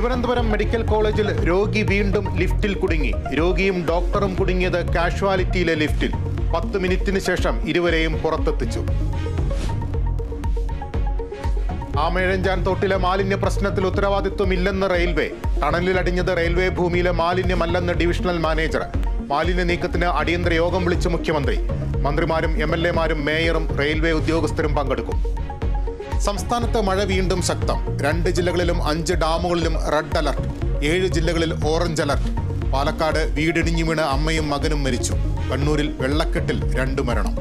Thiruvananthapuram medical കോളേജിൽ രോഗി വീണ്ടും ലിഫ്റ്റിൽ കുടുങ്ങി. രോഗിയും ഡോക്ടറും കുടുങ്ങിയത് കാഷ്വാലിറ്റിയിലെ ലിഫ്റ്റിൽ. 10 മിനിറ്റിന് ശേഷം ഇരുവരെയും പുറത്തെത്തിച്ചു. ആമേഴഞ്ചാൻ തോട്ടിലെ മാലിന്യ പ്രശ്നത്തിൽ ഉത്തരവാദിത്വമില്ലെന്ന് റെയിൽവേ. ടണലിലടിഞ്ഞത് റെയിൽവേ ഭൂമിയിലെ മാലിന്യമല്ലെന്ന് ഡിവിഷണൽ മാനേജർ. മാലിന്യ നീക്കത്തിന് അടിയന്തര യോഗം വിളിച്ച് മുഖ്യമന്ത്രി. മന്ത്രിമാരും MLA-മാരും മേയറും റെയിൽവേ ഉദ്യോഗസ്ഥരും പങ്കെടുക്കും. സംസ്ഥാനത്ത് മഴ വീണ്ടും ശക്തം. 2 ജില്ലകളിലും 5 ഡാമുകളിലും റെഡ് അലർട്ട്. 7 ജില്ലകളിൽ ഓറഞ്ച് അലർട്ട്. പാലക്കാട് വീടിടിഞ്ഞു വീണ് അമ്മയും മകനും മരിച്ചു. കണ്ണൂരിൽ വെള്ളക്കെട്ടിൽ 2 മരണം.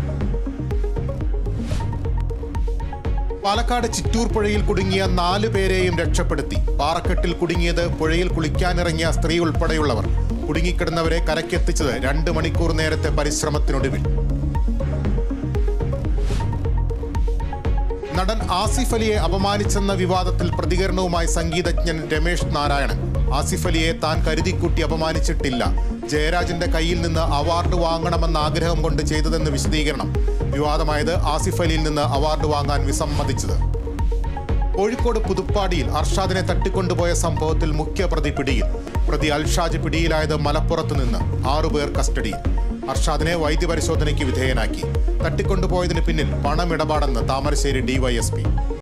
പാലക്കാട് ചിറ്റൂർ പുഴയിൽ കുടുങ്ങിയ 4 പേരെയും രക്ഷപ്പെടുത്തി. പാറക്കെട്ടിൽ കുടുങ്ങിയത് പുഴയിൽ കുളിക്കാനിറങ്ങിയ സ്ത്രീ ഉൾപ്പെടെയുള്ളവർ. കുടുങ്ങിക്കിടന്നവരെ കരക്കെത്തിച്ചത് 2 മണിക്കൂർ നേരത്തെ പരിശ്രമത്തിനൊടുവിൽ. നടൻ ആസിഫ് അലിയെ അപമാനിച്ചെന്ന വിവാദത്തിൽ പ്രതികരണവുമായി സംഗീതജ്ഞൻ രമേശ് നാരായണൻ. ആസിഫ് അലിയെ താൻ കരുതിക്കൂട്ടി അപമാനിച്ചിട്ടില്ല. ജയരാജന്റെ കയ്യിൽ നിന്ന് അവാർഡ് വാങ്ങണമെന്ന ആഗ്രഹം കൊണ്ട് ചെയ്തതെന്ന് വിശദീകരണം. വിവാദമായത് ആസിഫ് അലിയിൽ നിന്ന് അവാർഡ് വാങ്ങാൻ വിസമ്മതിച്ചത്. കോഴിക്കോട് പുതുപ്പാടിയിൽ അർഷാദിനെ തട്ടിക്കൊണ്ടുപോയ സംഭവത്തിൽ മുഖ്യപ്രതി പിടിയിൽ. പ്രതി അൽഷാജ് പിടിയിലായത് മലപ്പുറത്ത് നിന്ന്. 6 പേർ കസ്റ്റഡിയിൽ. അർഷാദിനെ വൈദ്യപരിശോധനയ്ക്ക് വിധേയനാക്കി. തട്ടിക്കൊണ്ടുപോയതിന് പിന്നിൽ പണമിടപാടെന്ന് താമരശ്ശേരി DYSP.